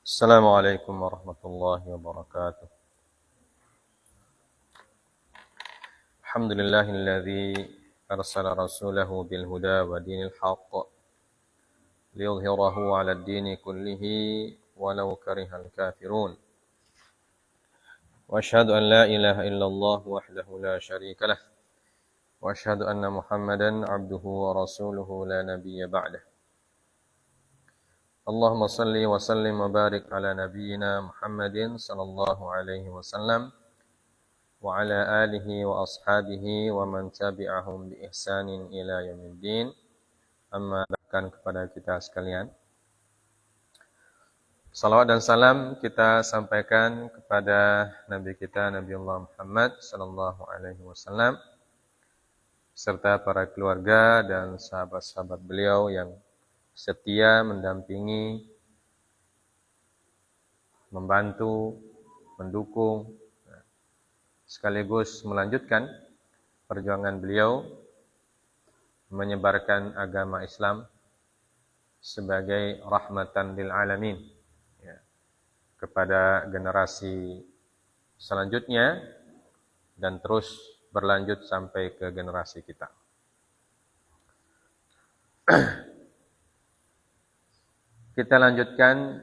السلام عليكم ورحمة الله وبركاته. الحمد لله الذي أرسل رسوله بالهدى ودين الحق ليظهره على الدين كله ولو كره الكافرون. وأشهد أن لا إله إلا الله وحده لا شريك له وأشهد أن محمدا عبده ورسوله لا نبي بعده. اللهم صل وسلم وبارك على نبينا محمد صلى الله عليه وسلم وعلى آله وأصحابه ومن tabi'ahum biihsanin ila yaumiddin. Amma ba'du, kepada kita sekalian, salawat dan salam kita sampaikan kepada Nabi kita Nabiullah Muhammad sallallahu alaihi wasallam serta para keluarga dan sahabat-sahabat beliau yang setia mendampingi, membantu, mendukung, sekaligus melanjutkan perjuangan beliau menyebarkan agama Islam sebagai rahmatan lil alamin, kepada generasi selanjutnya dan terus berlanjut sampai ke generasi kita. Kita lanjutkan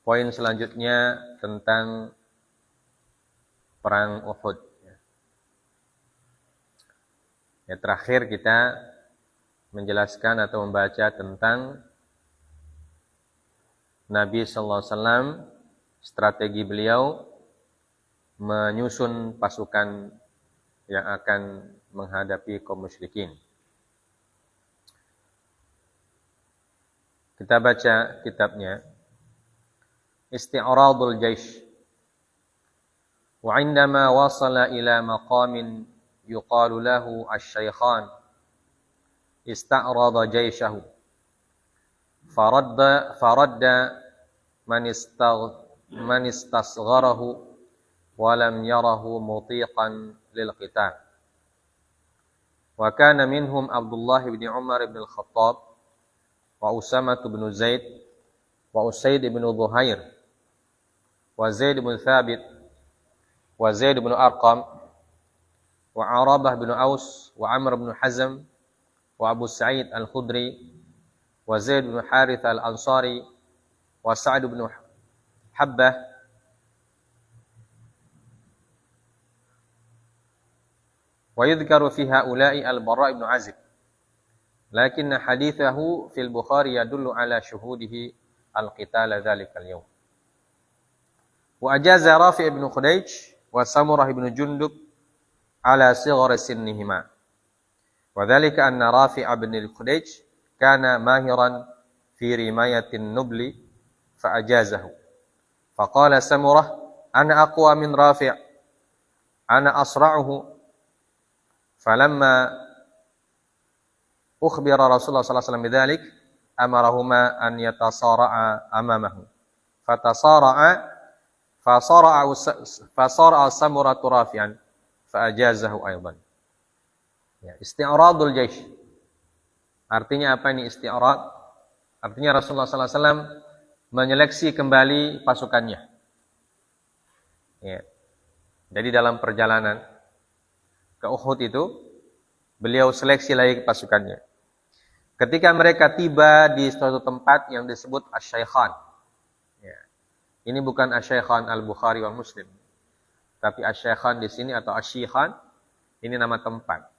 poin selanjutnya tentang perang Uhud. Ya, terakhir kita menjelaskan atau membaca tentang Nabi sallallahu alaihi wasallam, strategi beliau menyusun pasukan yang akan menghadapi kaum musyrikin. Kita baca kitabnya Isti'radul Jaish. Wa 'indama wasala ila maqamin yuqalu lahu asy-syaykhan ista'rada jaishahu faradda man istasgharahu wa lam yarahu mutiqan lil qital. Wa kana minhum Abdullah bin Umar bin al-Khattab wa Usamah bin Zaid wa Usaid bin Zuhair wa Zaid bin Thabit wa Zaid bin Arqam wa Arabah bin Aus wa Amr bin Hazm wa Abu Sa'id al-Khudri wa Zaid bin Harith al-Ansari wa Sa'd bin Habbah wa yudhkaru fi haula'i al-Bara' bin Azib. Lakinna hadithahu fil Bukhari yadullu ala syuhudihi al-qitala dzalikal yawm. Wa ajaza Rafi' ibn Khudayj wa Samurah ibn Jundub ala sighar sinnihima. Wa dzalika anna Rafi' ibn Khudayj kana mahiran fi rimayatin nubli fa ajazahu. Faqala Samurah ana aqwa min Rafi', ana asra'uhu. Falamma ukhbira Rasulullah sallallahu alaihi wasallam bidzalik amarahuma an yatasara'a amamahu. Fasara'a Samuratu Rafi'an fa'ajazahu aydan. Ya, isti'radul jaish. Artinya apa ini isti'rad? Artinya Rasulullah sallallahu alaihi wasallam menyeleksi kembali pasukannya. Ya. Jadi dalam perjalanan ke Uhud itu beliau seleksi lagi pasukannya. Ketika mereka tiba di suatu tempat yang disebut Asy-Syaykhan. Ya. Ini bukan Asy-Syaykhan Al-Bukhari wal Muslim. Tapi Asy-Syaykhan di sini atau Asy-Syaykhan ini nama tempat.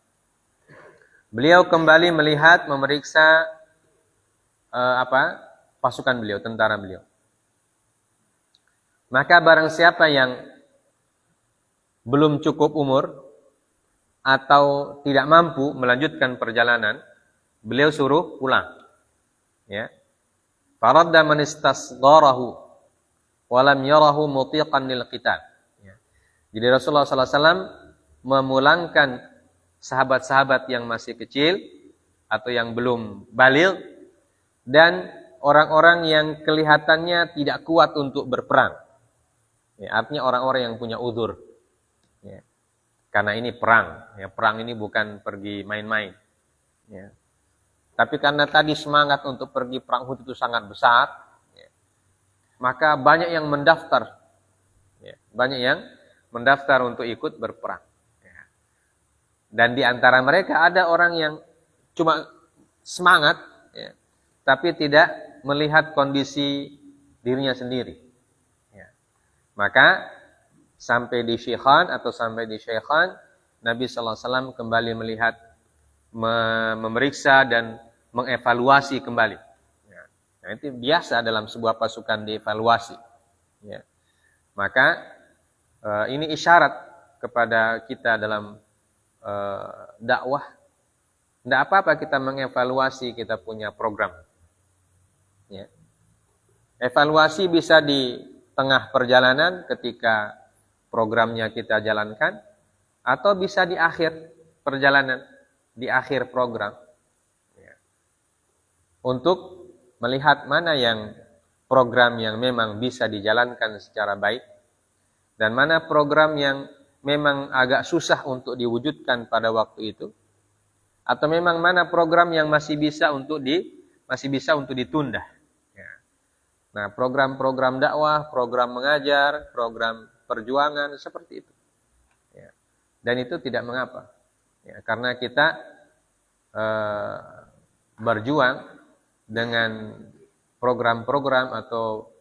Beliau kembali melihat, memeriksa pasukan beliau, tentara beliau. Maka barang siapa yang belum cukup umur atau tidak mampu melanjutkan perjalanan, beliau suruh pulang. Ya. Faradda man istasgharahu wa lam yarahu mutiqan lil qital. Ya. Jadi Rasulullah sallallahu alaihi wasallam memulangkan sahabat-sahabat yang masih kecil atau yang belum baligh dan orang-orang yang kelihatannya tidak kuat untuk berperang. Ya, artinya orang-orang yang punya uzur. Ya. Karena ini perang. Ya, perang ini bukan pergi main-main. Ya. Tapi karena tadi semangat untuk pergi perang Uhud itu sangat besar, ya, maka banyak yang mendaftar. Ya, banyak yang mendaftar untuk ikut berperang. Ya. Dan di antara mereka ada orang yang cuma semangat, ya, tapi tidak melihat kondisi dirinya sendiri. Ya. Maka sampai di syekhan atau sampai di syekhan, Nabi SAW kembali melihat, memeriksa dan mengevaluasi kembali. Ya. Nah, itu biasa dalam sebuah pasukan dievaluasi. Ya. Maka ini isyarat kepada kita dalam dakwah. Tidak apa-apa kita mengevaluasi kita punya program. Ya. Evaluasi bisa di tengah perjalanan ketika programnya kita jalankan, atau bisa di akhir perjalanan, di akhir program. Ya. Untuk melihat mana yang program yang memang bisa dijalankan secara baik, dan mana program yang memang agak susah untuk diwujudkan pada waktu itu, atau memang mana program yang masih bisa untuk ditunda. Ya. Nah, program-program dakwah, program mengajar, program perjuangan seperti itu. Ya. Dan itu tidak mengapa. Ya, karena kita berjuang dengan program-program atau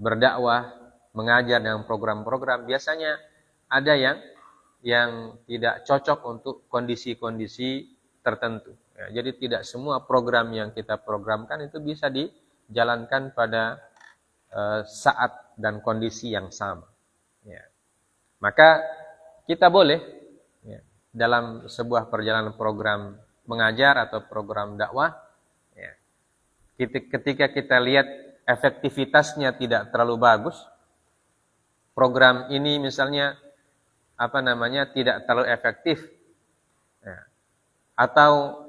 berdakwah, mengajar dengan program-program, biasanya ada yang tidak cocok untuk kondisi-kondisi tertentu. Ya, jadi tidak semua program yang kita programkan itu bisa dijalankan pada saat dan kondisi yang sama. Ya. Maka kita boleh, ya, dalam sebuah perjalanan program mengajar atau program dakwah, ya, ketika kita lihat efektivitasnya tidak terlalu bagus, program ini misalnya tidak terlalu efektif, ya, atau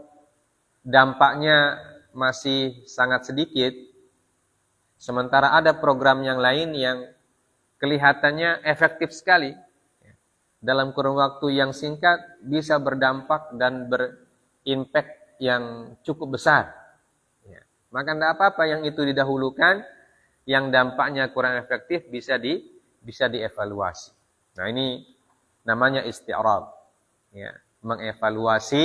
dampaknya masih sangat sedikit, sementara ada program yang lain yang kelihatannya efektif sekali, ya, dalam kurun waktu yang singkat bisa berdampak dan berimpact yang cukup besar, ya. Maka tidak apa-apa yang itu didahulukan, yang dampaknya kurang efektif bisa dievaluasi. Nah, ini namanya isti'rad, ya, mengevaluasi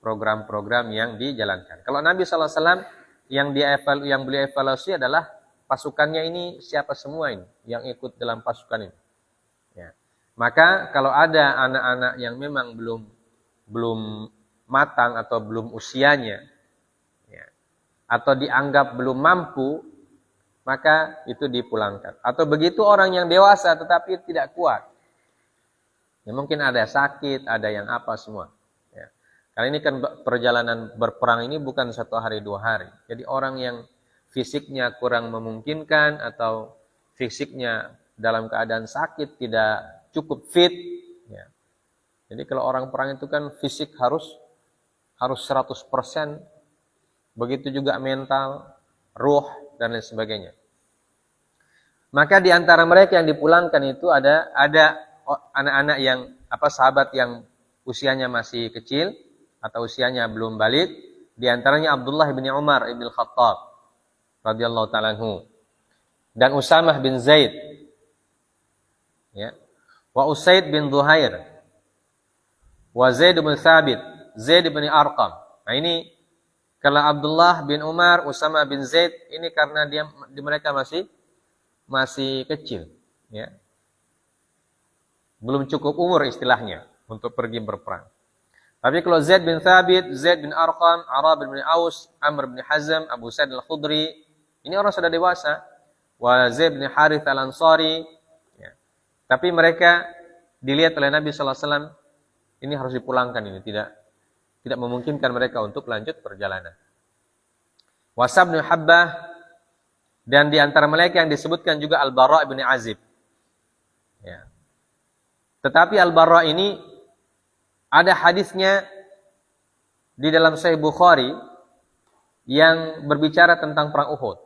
program-program yang dijalankan. Kalau Nabi SAW yang beliau evaluasi adalah pasukannya ini siapa semua ini yang ikut dalam pasukan ini. Ya. Maka kalau ada anak-anak yang memang belum matang atau belum usianya, ya, atau dianggap belum mampu, maka itu dipulangkan. Atau begitu orang yang dewasa tetapi tidak kuat. Ya, mungkin ada sakit, ada yang apa semua. Ya. Karena ini kan perjalanan berperang ini bukan 1 hari 2 hari. Jadi orang yang fisiknya kurang memungkinkan atau fisiknya dalam keadaan sakit, tidak cukup fit. Ya. Jadi kalau orang perang itu kan fisik harus 100%. Begitu juga mental, ruh, dan lain sebagainya. Maka di antara mereka yang dipulangkan itu ada anak-anak yang sahabat yang usianya masih kecil atau usianya belum balik. Di antaranya Abdullah bin Umar ibn Khattab radhiyallahu ta'ala anhu, dan Usamah bin Zaid, ya, wa Usaid bin Zuhair, wa Zaid bin Thabit, Zaid bin Arqam. Nah, ini kalau Abdullah bin Umar, Usamah bin Zaid, ini karena mereka masih kecil, ya, belum cukup umur istilahnya untuk pergi berperang. Tapi kalau Zaid bin Thabit, Zaid bin Arqam, Arab bin Aus, Amr bin Hazm, Abu Sa'id al-Khudri, ini orang sudah dewasa. Wa Zaid bin Harith al-Ansari, ya. Tapi mereka dilihat oleh Nabi SAW, ini harus dipulangkan, ini tidak memungkinkan mereka untuk lanjut perjalanan. Wasab bin Habbah, dan di antara mereka yang disebutkan juga Al-Bara' bin Azib. Ya. Tetapi Al-Bara' ini ada hadisnya di dalam Sahih Bukhari yang berbicara tentang perang Uhud.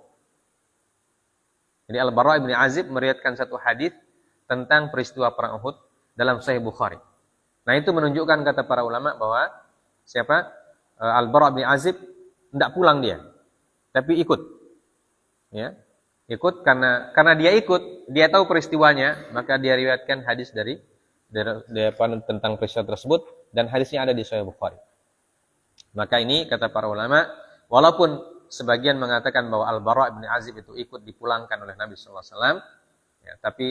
Jadi Al-Bara' bin Azib meriwayatkan satu hadis tentang peristiwa perang Uhud dalam Sahih Bukhari. Nah, itu menunjukkan kata para ulama bahwa Al-Bara' bin Azib tidak pulang dia, tapi ikut. Ya. Ikut karena dia ikut, dia tahu peristiwanya, maka dia riwayatkan hadis dari tentang peristiwa tersebut, dan hadisnya ada di Sahih Bukhari. Maka ini kata para ulama, walaupun sebagian mengatakan bahwa Al-Bara' bin Azib itu ikut dipulangkan oleh Nabi sallallahu alaihi wasallam, ya, tapi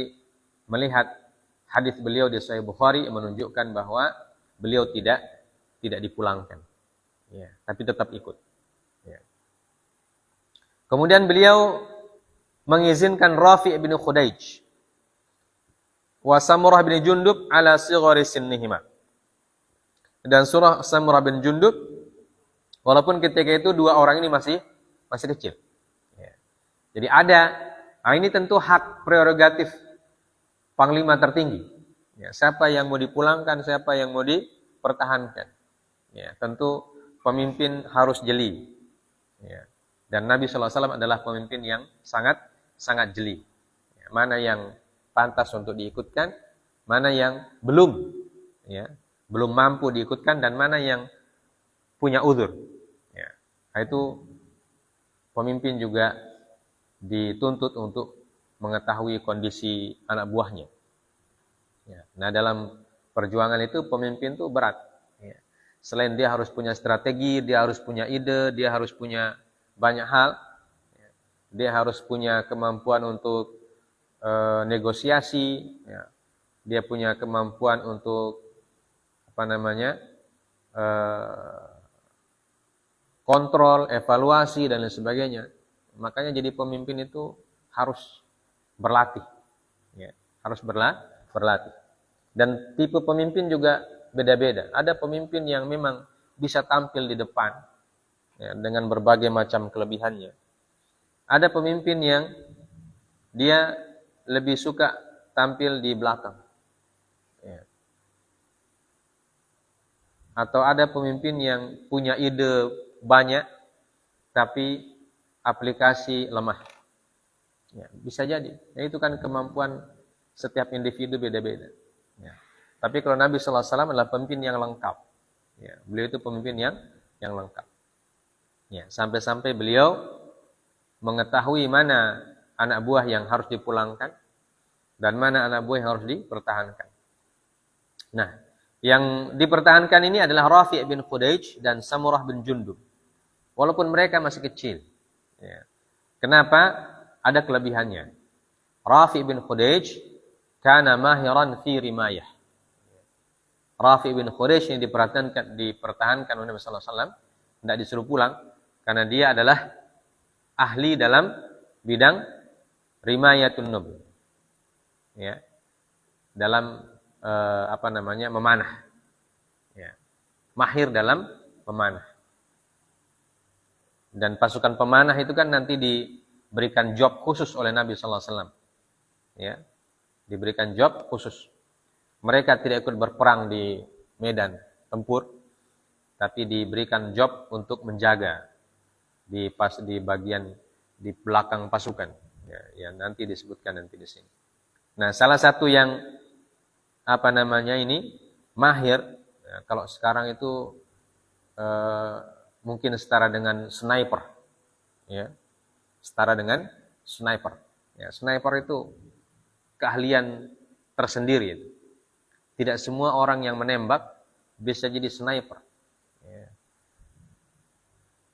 melihat hadis beliau di Sahih Bukhari menunjukkan bahwa beliau tidak dipulangkan, ya, tapi tetap ikut. Ya. Kemudian beliau mengizinkan Rafi' bin Khudaij wa Samurah bin Jundub ala sighari sinnihima. Dan Samurah bin Jundub, walaupun ketika itu dua orang ini masih kecil. Ya. Jadi ini tentu hak prerogatif panglima tertinggi. Ya, siapa yang mau dipulangkan, siapa yang mau dipertahankan. Ya, tentu pemimpin harus jeli. Ya. Dan Nabi SAW adalah pemimpin yang sangat jeli. Ya, mana yang pantas untuk diikutkan, mana yang belum mampu diikutkan, dan mana yang punya uzur. Ya. Nah, itu pemimpin juga dituntut untuk mengetahui kondisi anak buahnya. Ya. Nah, dalam perjuangan itu pemimpin itu berat. Ya. Selain dia harus punya strategi, dia harus punya ide, dia harus punya banyak hal. Ya. Dia harus punya kemampuan untuk negosiasi. Ya. Dia punya kemampuan untuk kontrol, evaluasi, dan lain sebagainya. Makanya jadi pemimpin itu harus berlatih. Ya, harus berlatih. Dan tipe pemimpin juga beda-beda. Ada pemimpin yang memang bisa tampil di depan, ya, dengan berbagai macam kelebihannya. Ada pemimpin yang dia lebih suka tampil di belakang. Ya. Atau ada pemimpin yang punya ide banyak, tapi aplikasi lemah. Ya, bisa jadi. Ya, itu kan kemampuan setiap individu beda-beda. Ya. Tapi kalau Nabi sallallahu alaihi wasallam adalah pemimpin yang lengkap. Ya, beliau itu pemimpin yang lengkap. Ya, sampai-sampai beliau mengetahui mana anak buah yang harus dipulangkan dan mana anak buah yang harus dipertahankan. Nah, yang dipertahankan ini adalah Rafi' bin Khudaij dan Samurah bin Jundub. Walaupun mereka masih kecil. Ya. Kenapa? Ada kelebihannya. Rafi' bin Khudaij kana mahiran fi rimayah. Rafi' bin Khudaij yang dipertahankan oleh Nabi sallallahu alaihi wasallam, tidak disuruh pulang karena dia adalah ahli dalam bidang rimayatun nub. Ya. Dalam memanah. Ya. Mahir dalam memanah. Dan pasukan pemanah itu kan nanti diberikan job khusus oleh Nabi sallallahu alaihi wasallam. Ya. Diberikan job khusus. Mereka tidak ikut berperang di medan tempur, tapi diberikan job untuk menjaga di bagian di belakang pasukan. Ya, nanti disebutkan nanti di sini. Nah, salah satu yang mahir, ya, kalau sekarang itu mungkin setara dengan sniper, ya, setara dengan sniper. Ya, sniper itu keahlian tersendiri. Itu. Tidak semua orang yang menembak bisa jadi sniper. Ya.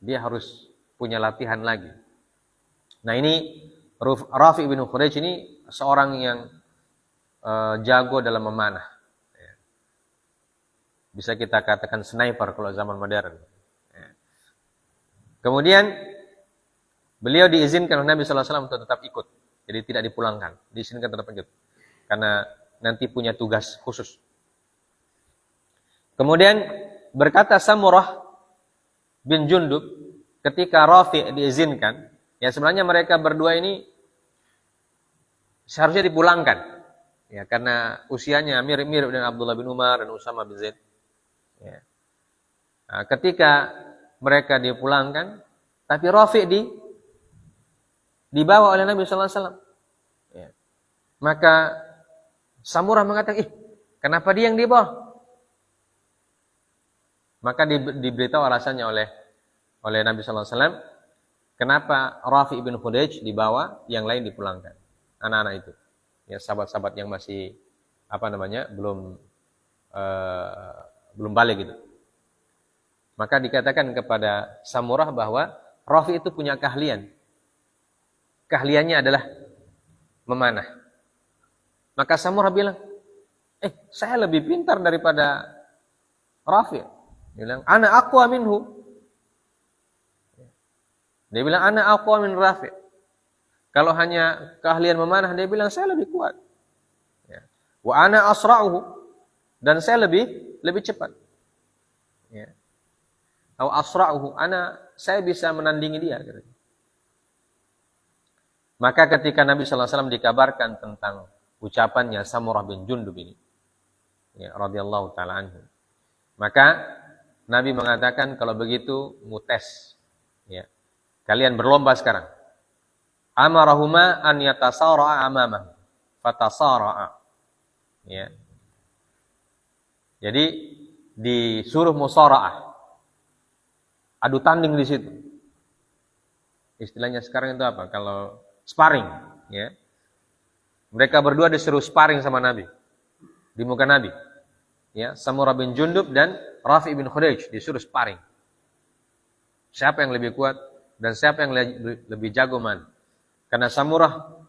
Dia harus punya latihan lagi. Nah, ini Rafi' bin Khudaij ini seorang yang jago dalam memanah. Ya. Bisa kita katakan sniper kalau zaman modern. Ya. Kemudian beliau diizinkan oleh Nabi sallallahu alaihi wasallam untuk tetap ikut. Jadi tidak dipulangkan, diizinkan tetap ikut. Karena nanti punya tugas khusus. Kemudian berkata Samurah bin Jundub ketika Rafi' diizinkan, ya sebenarnya mereka berdua ini seharusnya dipulangkan. Ya, karena usianya mirip-mirip dengan Abdullah bin Umar dan Usama bin Zaid. Ya. Nah, ketika mereka dipulangkan, tapi Rafi' dibawa oleh Nabi sallallahu alaihi wasallam. Ya. Maka Samurah mengatakan, kenapa dia yang dibawa? Maka diberitahu alasannya oleh Nabi sallallahu alaihi wasallam, Kenapa Rafi bin Khudayj dibawa, yang lain dipulangkan? Anak-anak itu. Ya, sahabat-sahabat yang masih belum balik gitu. Maka dikatakan kepada Samurah bahwa Rafi itu punya keahlian. Keahliannya adalah memanah. Maka Samurah bilang, saya lebih pintar daripada Rafi. Dia bilang, ana aqwa minhu. Dia bilang, ana aqwa min Rafi. Kalau hanya keahlian memanah, dia bilang, saya lebih kuat. Ya. Wa ana asra'uhu. Dan saya lebih cepat. Ya. Atau asra'uhu. Saya bisa menandingi dia. Maka ketika Nabi SAW dikabarkan tentang ucapannya Samurah bin Jundub ini, ya, radhiyallahu ta'ala anhu, maka Nabi mengatakan, kalau begitu mutes, ya, kalian berlomba sekarang. Amarahuma an yatasara'a amamah, fatasara'a. Ya. Jadi disuruh musara'ah, adu tanding di situ. Istilahnya sekarang itu apa? Kalau sparring, ya. Mereka berdua disuruh sparring sama Nabi di muka Nabi. Ya, Samurah bin Jundub dan Rafi bin Khudayj disuruh sparring. Siapa yang lebih kuat dan siapa yang lebih jago man? Karena Samurah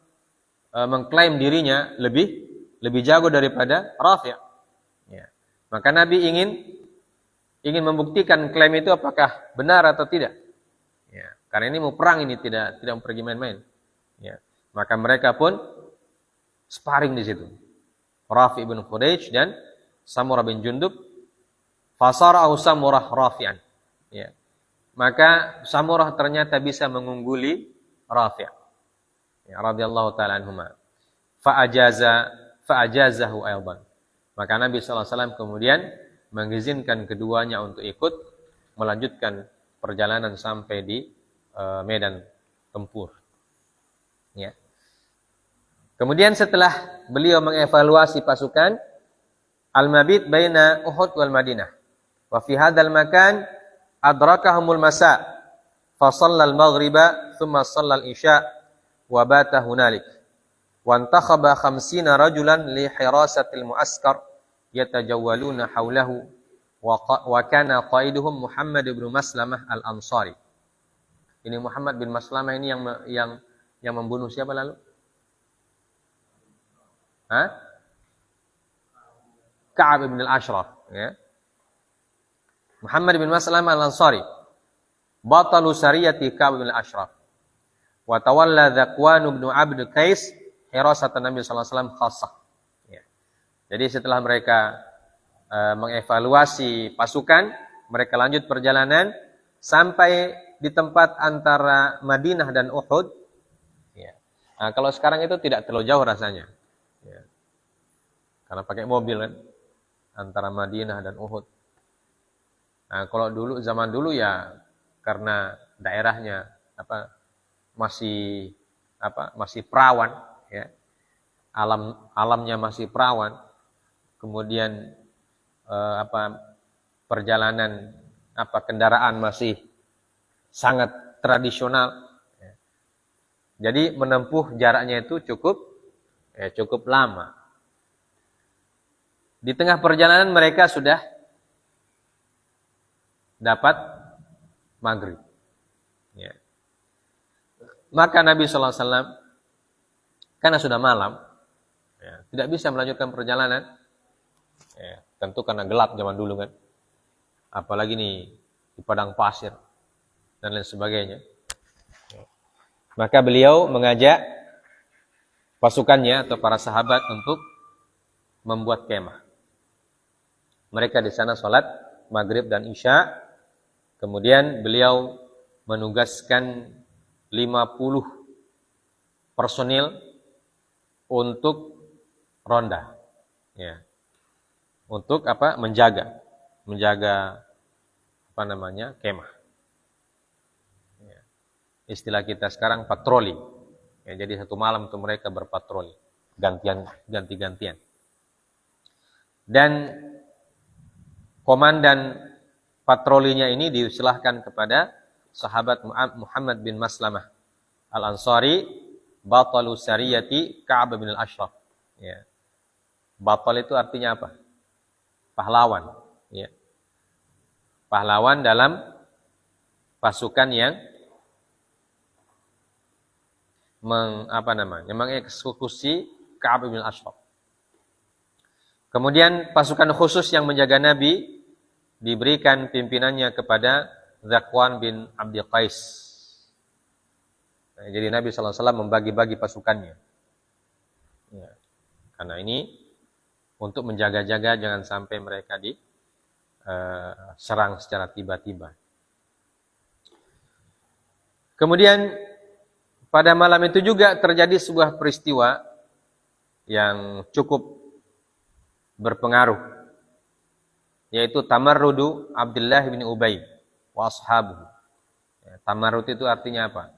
mengklaim dirinya lebih jago daripada Rafi. Ya. Maka Nabi ingin membuktikan klaim itu apakah benar atau tidak. Ya. Karena ini mau perang, ini tidak pergi main-main. Ya. Maka mereka pun sparring di situ. Rafi bin Khudayj dan Samurah bin Jundub. Fasara'u Samurah Rafi'an. Ya. Maka Samurah ternyata bisa mengungguli Rafi'. Ya, radhiyallahu ta'ala anhuma. Fa'ajazahu aydan. Maka Nabi SAW kemudian mengizinkan keduanya untuk ikut melanjutkan perjalanan sampai di medan tempur. Ya. Kemudian setelah beliau mengevaluasi pasukan, al-mabit baina Uhud wal Madinah. Wa fi hadzal makan adrakahumul masa. Fa shallal maghriba thumma shallal isya wa bata hunalik. Wa antakhaba 50 rajulan li hirasatil muaskar yatajawwaluna hawlahu wa kana qaiduhum Muhammad bin Maslamah al-Ansari. Ini Muhammad bin Maslamah ini yang membunuh siapa lalu? Ka'ab bin al-Ashraf, ya. Muhammad bin Maslamah al-Ansari, batalu sariyati Ka'ab bin al-Ashraf. Wa tawalla Dzakwan bin Abd Qais hirasatan Nabi sallallahu alaihi wasallam khassah. Ya. Jadi setelah mereka mengevaluasi pasukan, mereka lanjut perjalanan sampai di tempat antara Madinah dan Uhud. Ya. Nah, kalau sekarang itu tidak terlalu jauh rasanya. Ya. Karena pakai mobil kan antara Madinah dan Uhud. Nah, kalau zaman dulu ya karena daerahnya masih perawan, ya. Alamnya masih perawan. Kemudian perjalanan kendaraan masih sangat tradisional. Ya. Jadi menempuh jaraknya itu cukup lama. Di tengah perjalanan mereka sudah dapat maghrib. Ya. Maka Nabi SAW, karena sudah malam, ya, tidak bisa melanjutkan perjalanan. Ya, tentu karena gelap zaman dulu kan. Apalagi nih di padang pasir dan lain sebagainya. Ya. Maka beliau mengajak pasukannya atau para sahabat untuk membuat kemah. Mereka di sana sholat maghrib dan isya. Kemudian beliau menugaskan 50 personil untuk ronda. Ya. Untuk menjaga kemah. Ya. Istilah kita sekarang patroli. Ya, jadi satu malam itu mereka berpatroli, ganti-gantian. Dan komandan patrolinya ini disilahkan kepada sahabat Muhammad bin Maslamah Al-Ansari, batalu sariyati Ka'ab bin Al-Ashraf. Ya. Batal itu artinya apa? Pahlawan. Ya. Pahlawan dalam pasukan yang mengeksekusi Ka'ab bin Al-Ashraf. Kemudian pasukan khusus yang menjaga Nabi diberikan pimpinannya kepada Zakwan bin Abdi Qais. Nah, jadi Nabi SAW membagi-bagi pasukannya. Ya. Karena ini untuk menjaga-jaga jangan sampai mereka diserang secara tiba-tiba. Kemudian pada malam itu juga terjadi sebuah peristiwa yang cukup berpengaruh, yaitu tamarrudu Abdullah bin Ubay wa ashabuhu. Ya, tamarrud itu artinya apa?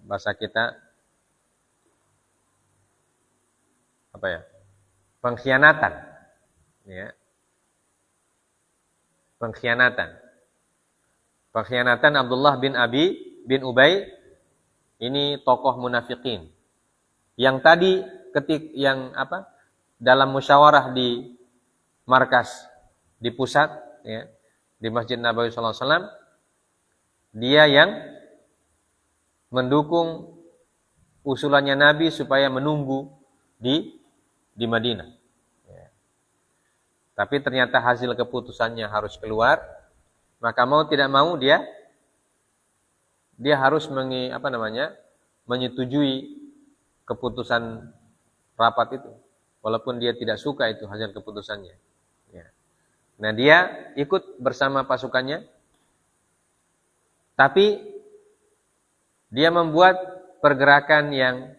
Bahasa kita apa ya? Pengkhianatan. Ya. Pengkhianatan Abdullah bin Ubay, ini tokoh munafikin. Yang tadi dalam musyawarah di markas, di pusat, ya, di Masjid Nabawi SAW, dia yang mendukung usulannya Nabi supaya menunggu di Madinah. Ya. Tapi ternyata hasil keputusannya harus keluar, maka mau tidak mau dia harus menyetujui keputusan rapat itu, walaupun dia tidak suka itu hasil keputusannya. Ya. Nah, dia ikut bersama pasukannya, tapi dia membuat pergerakan yang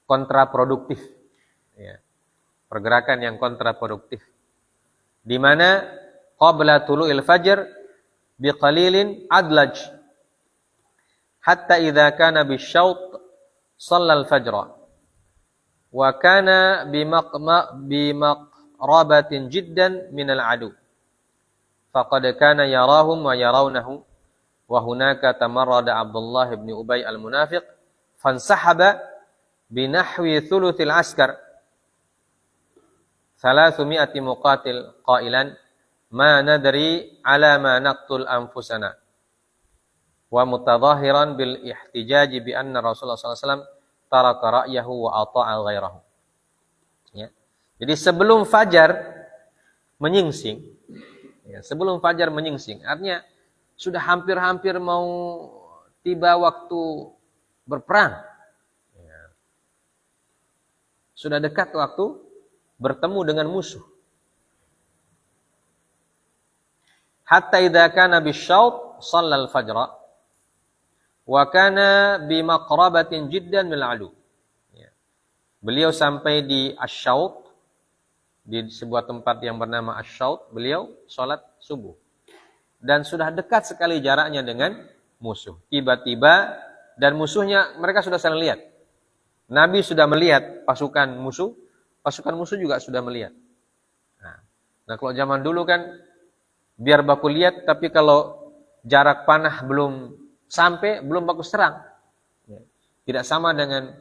kontraproduktif. Ya. Pergerakan yang kontraproduktif. Di mana qabla tulu'il fajr biqalilin adlaj hatta idza kana bisyaut shallal fajra wa kana bimaqrabatin jiddan minal adu faqad kana yarahum wa yarawnahu wa hunaka tamarrada Abdullah bin Ubay al-Munafiq fansahaba binahwi thuluthil askar 300 muqatil qailan ma nadri ala ma naqtul anfusana wa mutadhahiran bil ihtijaj bi anna Rasulullah sallallahu alaihi wasallam taraka ra'yahu wa ata'a ghairahu. Ya. Jadi sebelum fajar menyingsing, artinya sudah hampir-hampir mau tiba waktu berperang. Ya. Sudah dekat waktu bertemu dengan musuh. Hatta idza kana bisyaut shallal fajra wa kana bimaqrabatin jiddan minal adu. Ya. Beliau sampai di asyaut, di sebuah tempat yang bernama asyaut, beliau sholat subuh. Dan sudah dekat sekali jaraknya dengan musuh. Tiba-tiba, dan musuhnya mereka sudah saling lihat. Nabi sudah melihat pasukan musuh juga sudah melihat. Nah, kalau zaman dulu kan biar baku lihat, tapi kalau jarak panah belum sampai, belum baku serang. Tidak sama dengan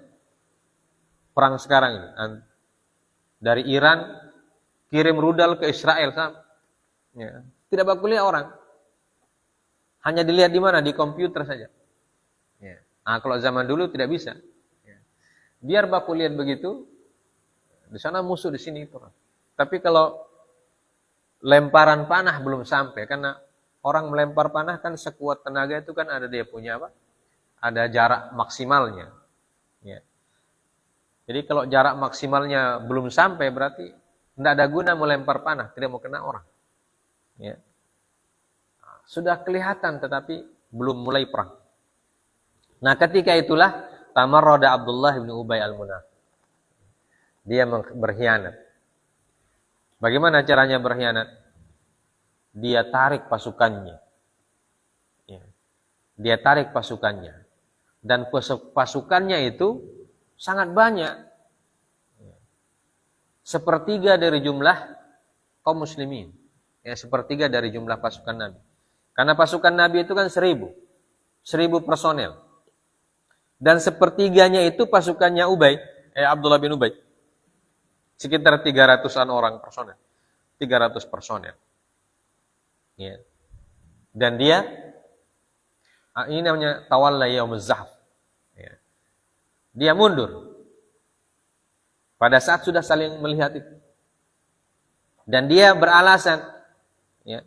perang sekarang ini. Dari Iran kirim rudal ke Israel, ya. Tidak baku lihat orang. Hanya dilihat di mana? Di komputer saja. Ya. Nah, kalau zaman dulu tidak bisa. Ya. Biar baku lihat begitu, di sana musuh, di sini perang. Tapi kalau lemparan panah belum sampai, karena orang melempar panah kan sekuat tenaga itu kan ada dia punya apa? Ada jarak maksimalnya. Ya. Jadi kalau jarak maksimalnya belum sampai, berarti tidak ada guna melempar panah, tidak mau kena orang. Ya. Sudah kelihatan tetapi belum mulai perang. Nah, ketika itulah tamarrada Abdullah bin Ubay al-Munafiq. Dia berkhianat. Bagaimana caranya berkhianat? Dia tarik pasukannya. Ya. Dia tarik pasukannya. Dan pasukannya itu sangat banyak. Ya. 1/3 dari jumlah kaum muslimin. Ya, sepertiga dari jumlah pasukan Nabi. Karena pasukan Nabi itu kan 1000 personel. Dan sepertiganya itu pasukannya Abdullah bin Ubay. Sekitar 300-an orang personel. 300 personel. Ya. Dan dia, ini namanya tawalla yaumuz zahf. Ya. Dia mundur. Pada saat sudah saling melihat itu. Dan dia beralasan, ya,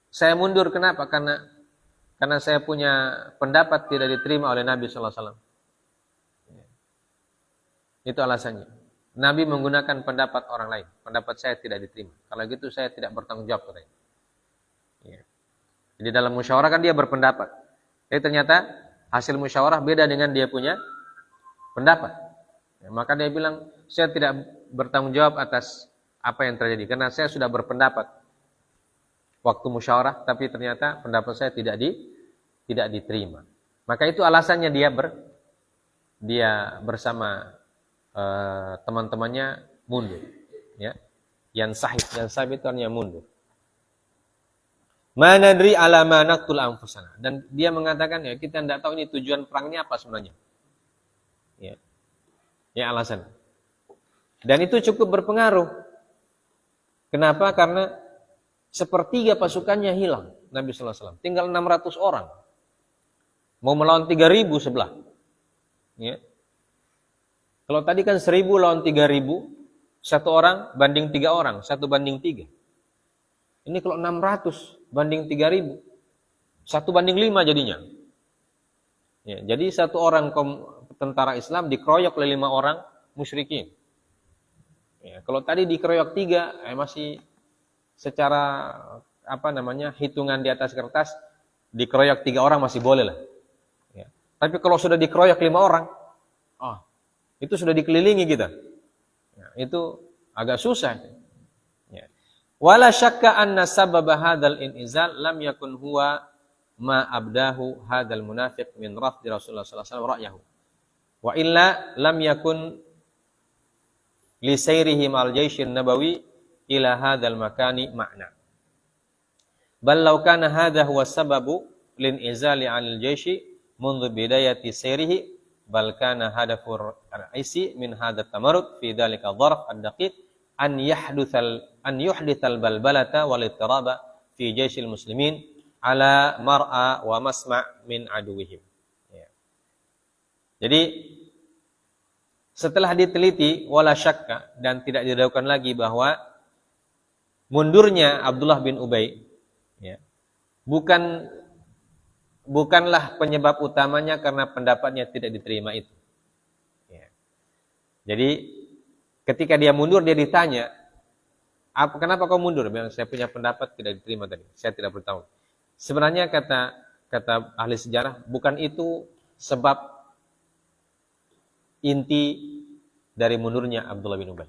saya mundur kenapa? Karena saya punya pendapat tidak diterima oleh Nabi sallallahu alaihi wasallam. Itu alasannya. Nabi menggunakan pendapat orang lain, pendapat saya tidak diterima. Kalau gitu saya tidak bertanggung jawab katanya. Ya. Jadi dalam musyawarah kan dia berpendapat. Tapi ternyata hasil musyawarah beda dengan dia punya pendapat. Ya, maka dia bilang, saya tidak bertanggung jawab atas apa yang terjadi karena saya sudah berpendapat waktu musyawarah, tapi ternyata pendapat saya tidak diterima. Maka itu alasannya dia bersama teman-temannya mundur. Ya, yang sahib itu artinya mundur. Manadri ala ma naqtul anfusana, dan dia mengatakan, ya, kita tidak tahu ini tujuan perangnya apa sebenarnya. Ya alasan. Dan itu cukup berpengaruh. Kenapa? Karena sepertiga pasukannya hilang Nabi sallallahu alaihi wasallam. Tinggal 600 orang. Mau melawan 3000 sebelah. Ya. Kalau tadi kan 1000 lawan 3000, satu orang banding 3 orang, 1 banding 3. Ini kalau 600 banding 3000, 1 banding 5 jadinya. Ya, jadi satu orang tentara Islam dikeroyok oleh 5 orang musyrikin. Ya, kalau tadi dikeroyok 3, masih secara hitungan di atas kertas dikeroyok 3 orang masih boleh lah. Ya. Tapi kalau sudah dikeroyok 5 orang, itu sudah dikelilingi kita. Ya, itu agak susah. Ya. Wala syakka anna sababa hadzal inizal lam yakun huwa ma abdahu hadzal munafiq min rafdi Rasulullah sallallahu alaihi wasallam ra'yahu. Wa illa lam yakun li sayrihi ma'al jaishin nabawi ila hadzal makani ma'na. Bal law kana hadha huwa sababu lin izali 'anil jaishi منذ bidayati sayrihi bal kana hadafur ra'isi min hadha tamarrud fi dhalika dharf ad-daqiq an yuhdithal balbalata wal ittiraba fi jaishil muslimin ala mar'a wa masma' min aduwihim. Ya. Jadi setelah diteliti wala syakka, dan tidak diragukan lagi bahwa mundurnya Abdullah bin Ubay, ya, bukanlah penyebab utamanya karena pendapatnya tidak diterima itu. Ya. Jadi ketika dia mundur, dia ditanya, kenapa kau mundur? Bilang, saya punya pendapat tidak diterima tadi, saya tidak bertanggung. Sebenarnya kata ahli sejarah, bukan itu sebab inti dari mundurnya Abdullah bin Ubay.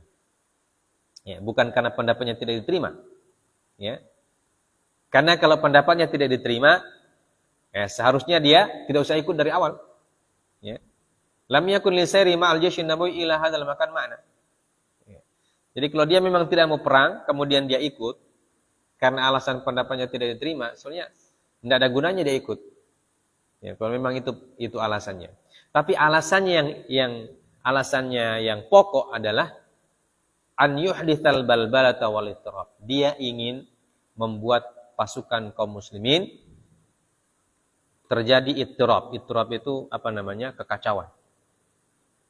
Ya, bukan karena pendapatnya tidak diterima. Ya. Karena kalau pendapatnya tidak diterima, seharusnya dia tidak usah ikut dari awal. Ya. Lam yakun li sayri ma'al jaishin nabawi ila hadzal makan ma'na. Ya. Jadi kalau dia memang tidak mau perang, kemudian dia ikut karena alasan pendapatnya tidak diterima, soalnya tidak ada gunanya dia ikut. Ya, kalau memang itu alasannya. Tapi alasannya yang pokok adalah an yuhdithal balbalata wal ittirab. Dia ingin membuat pasukan kaum muslimin terjadi ittirab. Ittirab itu kekacauan.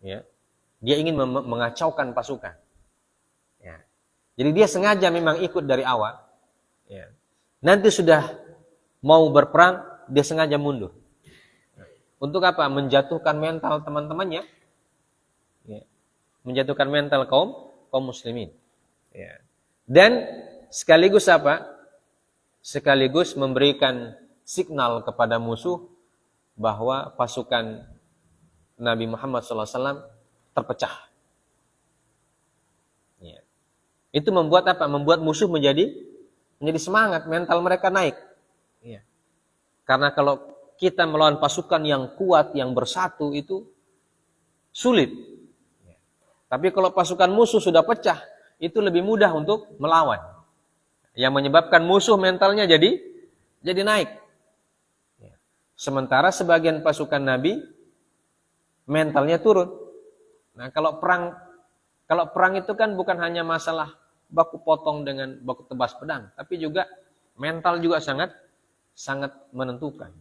Ya. Dia ingin mengacaukan pasukan. Ya. Jadi dia sengaja memang ikut dari awal. Ya. Nanti sudah mau berperang, dia sengaja mundur. Untuk apa? Menjatuhkan mental teman-temannya. Ya. Menjatuhkan mental kaum muslimin. Ya. Dan sekaligus apa? Sekaligus memberikan signal kepada musuh bahwa pasukan Nabi Muhammad SAW terpecah. Ya. Itu membuat apa? Membuat musuh menjadi semangat, mental mereka naik. Ya. Karena kalau kita melawan pasukan yang kuat, yang bersatu, itu sulit. Tapi kalau pasukan musuh sudah pecah, itu lebih mudah untuk melawan. Yang menyebabkan musuh mentalnya jadi naik. Sementara sebagian pasukan Nabi mentalnya turun. Nah, kalau perang itu kan bukan hanya masalah baku potong dengan baku tebas pedang, tapi juga mental juga sangat menentukan.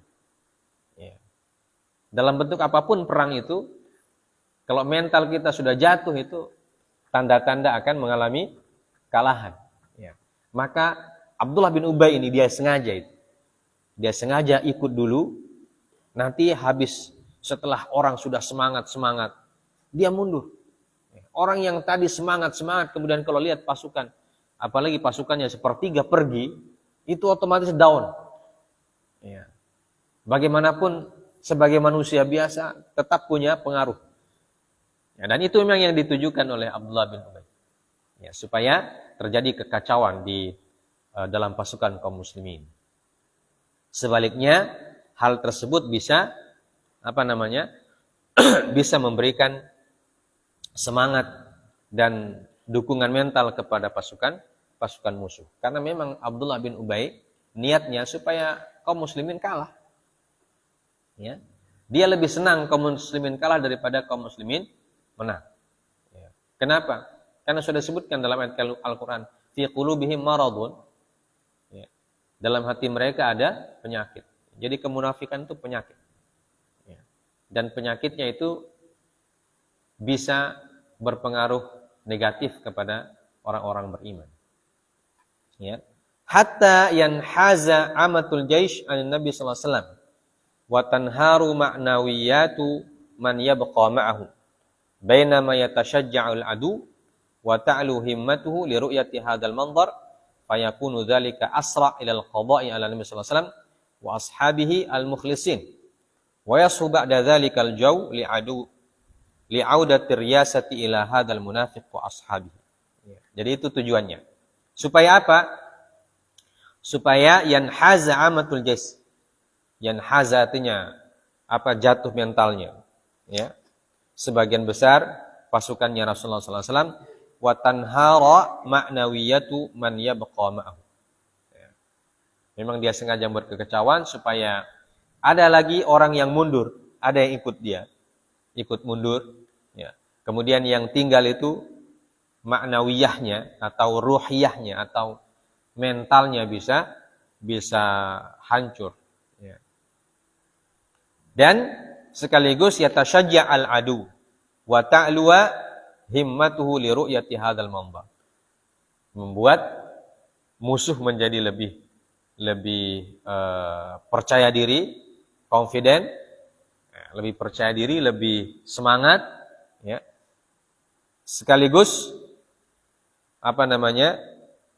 Ya. Dalam bentuk apapun perang itu, kalau mental kita sudah jatuh itu tanda-tanda akan mengalami kalahan. Ya. Maka Abdullah bin Ubay ini dia sengaja ikut dulu, nanti habis setelah orang sudah semangat, dia mundur. Orang yang tadi semangat, kemudian kalau lihat pasukan, apalagi pasukannya sepertiga pergi, itu otomatis down. Ya. Bagaimanapun sebagai manusia biasa tetap punya pengaruh. Ya, dan itu memang yang ditujukan oleh Abdullah bin Ubay. Ya, supaya terjadi kekacauan di dalam pasukan kaum muslimin. Sebaliknya, hal tersebut bisa bisa memberikan semangat dan dukungan mental kepada pasukan musuh. Karena memang Abdullah bin Ubay niatnya supaya kaum muslimin kalah. Ya. Dia lebih senang kaum muslimin kalah daripada kaum muslimin menang. Ya. Kenapa? Karena sudah disebutkan dalam ayat Al-Quran, fi qulubihim maradun. Ya. Dalam hati mereka ada penyakit. Jadi kemunafikan itu penyakit. Ya. Dan penyakitnya itu bisa berpengaruh negatif kepada orang-orang beriman. Ya. Hatta yanhaza amatul jaish an Nabi sallallahu alaihi wasallam wa tanharu ma'nawiyatu man yabqa ma'ahu bainama yatashajja'ul adu wa ta'lu himmatuhu li ru'yati hadzal manzar fayakunu dzalika asra ila al-qada'i ala Nabi sallallahu alaihi wasallam wa ashabihi al-mukhlisin wa yasu ba'da dzalika al-jaw li'audatir riyasati ila hadzal munafiq wa ashabihi. Jadi itu tujuannya. Supaya apa? Supaya yanhaza amatul jais. Yanhaza artinya apa? Jatuh mentalnya. Ya. Sebagian besar pasukannya Rasulullah sallallahu alaihi wasallam wa tanhara ma'nawiyatu man yabqa ma'ahu. Ya. Memang dia sengaja membuat kekecauan supaya ada lagi orang yang mundur, ada yang ikut mundur, ya. Kemudian yang tinggal itu maknawiyahnya atau ruhiyahnya atau mentalnya bisa hancur, ya. Dan sekaligus yatashajja al-adu wa ta'luwa himmatuhu li ru'yati hadzal manzar. Membuat musuh menjadi lebih percaya diri, confident, lebih percaya diri, lebih semangat, ya. Sekaligus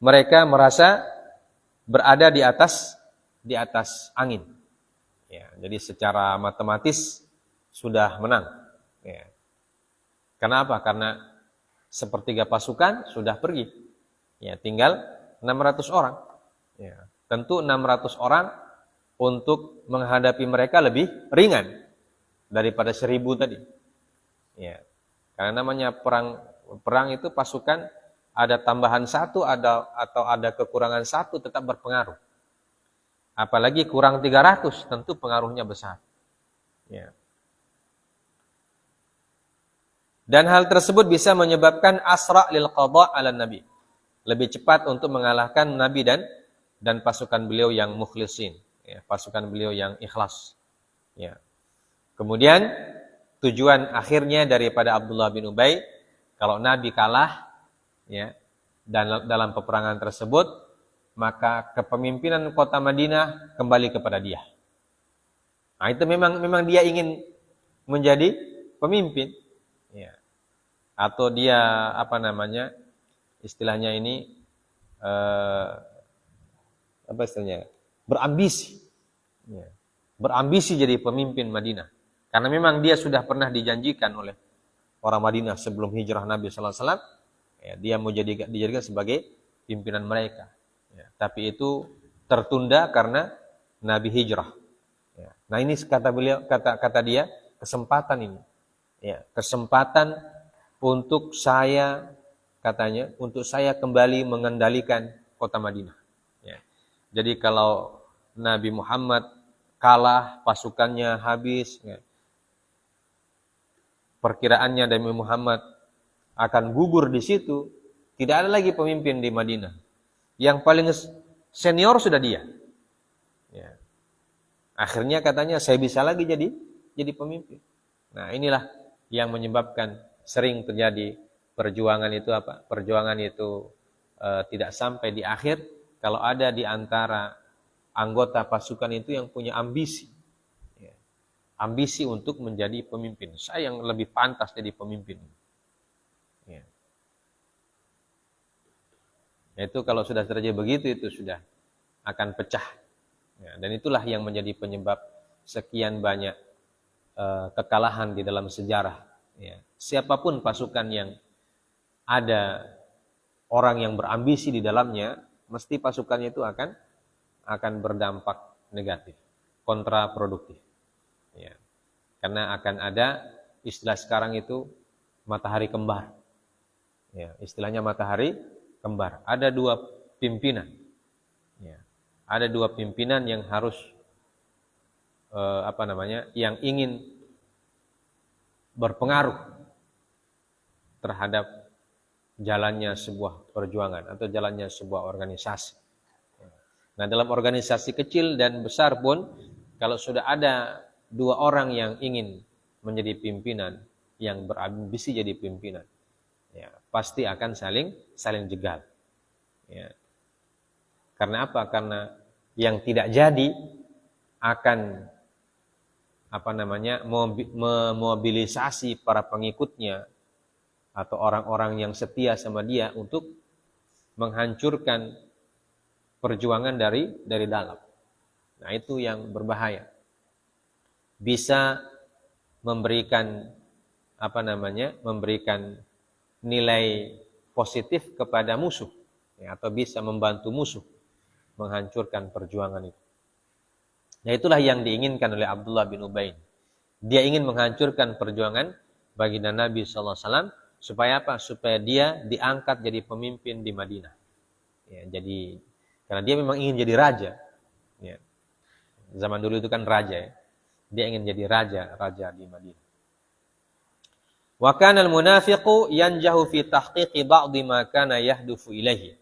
mereka merasa berada di atas angin. Ya, jadi secara matematis sudah menang. Ya. Kenapa? Karena sepertiga pasukan sudah pergi. Ya, tinggal 600 orang. Ya, tentu 600 orang untuk menghadapi mereka lebih ringan daripada 1000 tadi. Ya. Karena namanya perang itu pasukan ada tambahan satu atau ada kekurangan satu tetap berpengaruh. Apalagi kurang 300 tentu pengaruhnya besar. Ya. Dan hal tersebut bisa menyebabkan asra lil qada' ala nabi. Lebih cepat untuk mengalahkan Nabi dan pasukan beliau yang mukhlisin, ya, pasukan beliau yang ikhlas. Ya. Kemudian tujuan akhirnya daripada Abdullah bin Ubay, kalau Nabi kalah, ya, dan dalam peperangan tersebut, maka kepemimpinan kota Madinah kembali kepada dia. Nah, itu memang dia ingin menjadi pemimpin, ya. Atau dia istilahnya ini berambisi, ya. Berambisi jadi pemimpin Madinah. Karena memang dia sudah pernah dijanjikan oleh orang Madinah sebelum hijrah Nabi sallallahu alaihi wasallam, ya, dia mau dijadikan sebagai pimpinan mereka. Ya, tapi itu tertunda karena Nabi hijrah. Ya. Nah, ini kata dia kesempatan ini. Ya, kesempatan untuk saya kembali mengendalikan kota Madinah. Jadi kalau Nabi Muhammad kalah, pasukannya habis, ya, perkiraannya Nabi Muhammad akan gugur di situ, tidak ada lagi pemimpin di Madinah. Yang paling senior sudah dia. Ya. Akhirnya katanya saya bisa lagi jadi pemimpin. Nah, inilah yang menyebabkan sering terjadi perjuangan itu apa? Perjuangan itu tidak sampai di akhir kalau ada di antara anggota pasukan itu yang punya ambisi. Ya. Ambisi untuk menjadi pemimpin. Saya yang lebih pantas jadi pemimpin. Ya. Itu kalau sudah terjadi begitu itu sudah akan pecah. Ya, dan itulah yang menjadi penyebab sekian banyak kekalahan di dalam sejarah. Ya. Siapapun pasukan yang ada orang yang berambisi di dalamnya, mesti pasukannya itu akan berdampak negatif, kontraproduktif. Ya. Karena akan ada istilah sekarang itu matahari kembar. Ya, istilahnya matahari kembar. Ada dua pimpinan. Ya. Ada dua pimpinan yang harus yang ingin berpengaruh terhadap jalannya sebuah perjuangan atau jalannya sebuah organisasi. Nah, dalam organisasi kecil dan besar pun, kalau sudah ada dua orang yang ingin menjadi pimpinan, yang berambisi jadi pimpinan, ya, pasti akan saling jegal. Ya. Karena apa? Karena yang tidak jadi akan memobilisasi para pengikutnya atau orang-orang yang setia sama dia untuk menghancurkan perjuangan dari dalam. Nah, itu yang berbahaya. Bisa memberikan memberikan nilai positif kepada musuh, ya, atau bisa membantu musuh menghancurkan perjuangan itu. Nah, itulah yang diinginkan oleh Abdullah bin Ubay. Dia ingin menghancurkan perjuangan baginda Nabi SAW supaya apa? Supaya dia diangkat jadi pemimpin di Madinah. Ya, jadi karena dia memang ingin jadi raja. Ya. Zaman dulu itu kan raja, ya. Dia ingin jadi raja di Madinah. Wa kana al-munafiqu yanjahu fi tahqiqi ba'dhi ma kana yahdufu ilaihi.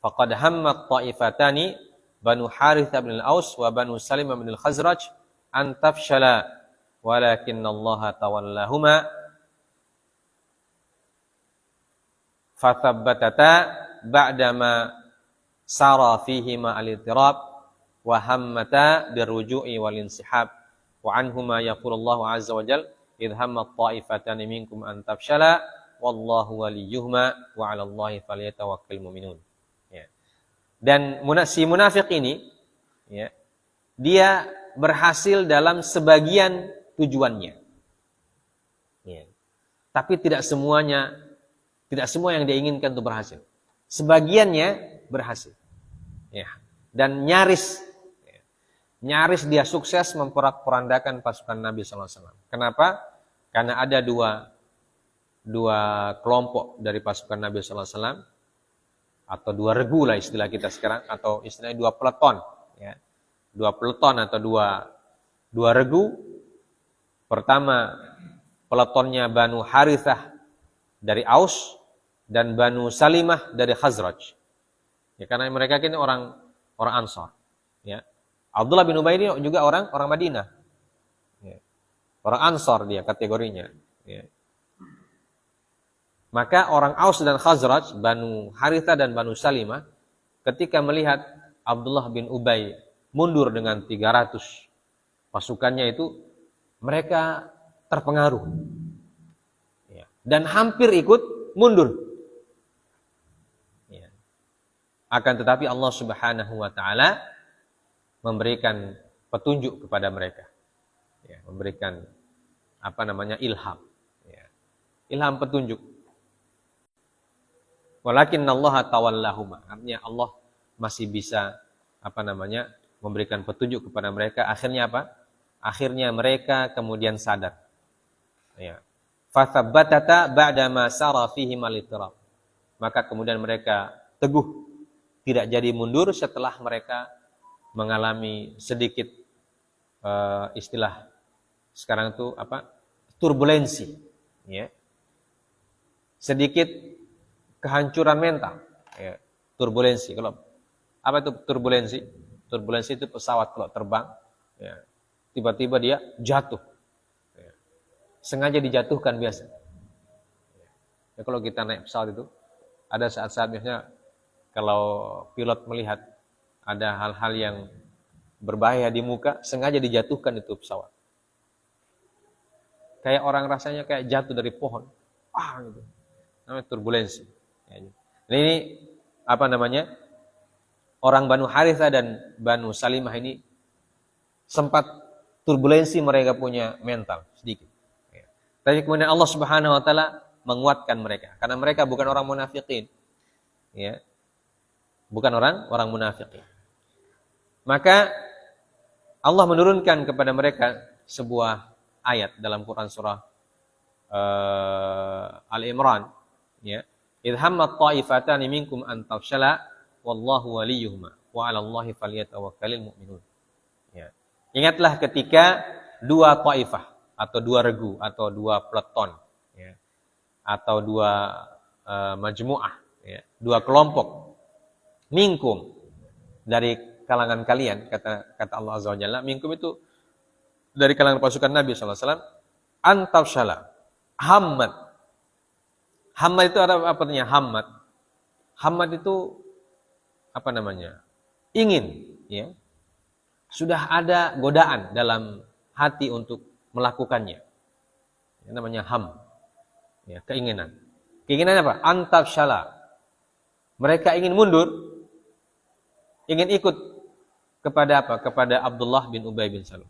Faqad hammat ta'ifatani Banu Harithah bin al-Aus wa Banu Salimah bin al-Khazraj an tafshala walakinnallaha tawallahuma fathabbatata ba'dama sara fihima al-ittirab wa hammata birruju'i wal insihab wa anhuma yaqulullahu azza wa jalla idh hammat ta'ifatani minkum an tafshala wallahu waliyuhuma wa 'alallahi falyatawakkalul mu'minun. Dan si munafik ini, ya, dia berhasil dalam sebagian tujuannya, ya. Tapi tidak semua yang dia inginkan itu berhasil. Sebagiannya berhasil, ya. Dan nyaris dia sukses memporak-porandakan pasukan Nabi SAW. Kenapa? Karena ada dua kelompok dari pasukan Nabi SAW. Atau dua regu lah istilah kita sekarang, atau istilahnya dua peleton, ya. Dua peleton atau dua regu. Pertama, peletonnya Banu Harithah dari Aus dan Banu Salimah dari Khazraj. Ya, karena mereka ini orang Ansar, ya. Abdullah bin Ubay ini juga orang Madinah. Ya. Orang Ansar dia kategorinya, ya. Maka orang Aus dan Khazraj, Banu Harithah dan Banu Salimah, ketika melihat Abdullah bin Ubay mundur dengan 300 pasukannya itu, mereka terpengaruh. Ya. Dan hampir ikut mundur. Ya. Akan tetapi Allah Subhanahu wa Ta'ala memberikan petunjuk kepada mereka. Ya. Memberikan ilham. Ya. Ilham petunjuk. Walakinnallaha tawallahuma. Artinya Allah masih bisa memberikan petunjuk kepada mereka. Akhirnya apa? Akhirnya mereka kemudian sadar. Ya. Fathabbatata ba'da ma sara fihi malitirab. Maka kemudian mereka teguh tidak jadi mundur setelah mereka mengalami sedikit istilah sekarang itu apa? Turbulensi, ya. Sedikit kehancuran mental, ya. Turbulensi. Kalau apa itu turbulensi? Turbulensi itu pesawat kalau terbang, ya, tiba-tiba dia jatuh, ya. Sengaja dijatuhkan biasa. Ya, kalau kita naik pesawat itu ada saat-saat biasanya kalau pilot melihat ada hal-hal yang berbahaya di muka, sengaja dijatuhkan itu pesawat. Kayak orang rasanya kayak jatuh dari pohon. Gitu. Namanya turbulensi. Ya, nah, ini apa namanya? Orang Banu Harithah dan Banu Salimah ini sempat turbulensi mereka punya mental sedikit. Ya. Tapi kemudian Allah Subhanahu wa taala menguatkan mereka karena mereka bukan orang munafikin. Ya. Bukan orang munafikin. Maka Allah menurunkan kepada mereka sebuah ayat dalam Quran surah Al-Imran, ya. Idhammat ta'ifatani minkum an tafshala wallahu waliyuhuma wa 'alallahi falyatawakkalul mu'minun. Ya. Ingatlah ketika dua taifah atau dua regu atau dua peleton, ya, atau dua majmu'ah, ya, dua kelompok minkum dari kalangan kalian, kata Allah Azza wa Jalla, minkum itu dari kalangan pasukan Nabi sallallahu alaihi wasallam, antafshala, hammat. Hammat itu apa artinya? Hammat itu apa namanya? Ingin, ya. Sudah ada godaan dalam hati untuk melakukannya. Ini namanya ham. Ya, keinginan. Keinginan apa? Antafshala. Mereka ingin mundur, ingin ikut kepada apa? Kepada Abdullah bin Ubay bin Salul.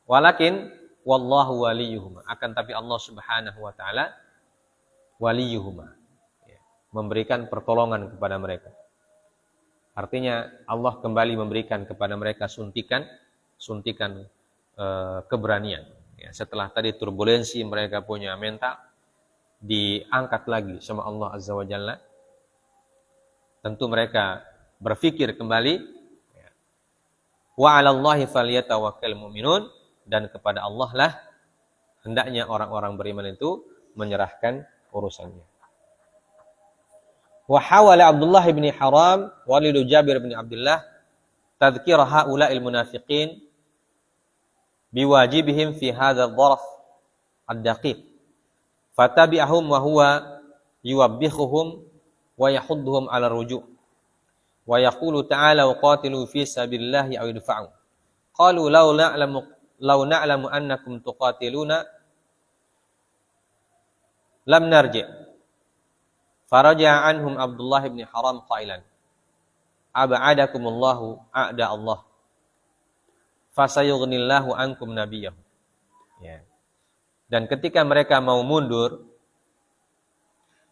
Walakin wallahu waliyuhuma. Akan tapi Allah Subhanahu wa taala waliyuhuma. Ya, memberikan pertolongan kepada mereka. Artinya Allah kembali memberikan kepada mereka suntikan keberanian. Ya, setelah tadi turbulensi mereka punya mental, diangkat lagi sama Allah Azza wa Jalla. Tentu mereka berpikir kembali, ya. Wa 'alallahi falyatawakkalul mu'minun, dan kepada Allah lah hendaknya orang-orang beriman itu menyerahkan urusannya. Wa hawala Abdullah bin Haram walidu Jabir bin Abdullah tadhkir haula'il munafiqin biwajibihim fi hadha adh-dharf ad-daqiq fatabi'ahum wa huwa yuwabbikhuhum wa yahudduhum 'ala ruju' wa yaqulu ta'ala wa qatilu fi sabilillahi aw idfa'u qalu law na'lamu annakum tuqatiluna lam narji' faraja'a anhum Abdullah bin Haram qailan ab'adakumullahu a'da Allah fasayughnillahu ankum nabiyahu. Ya. Dan ketika mereka mau mundur,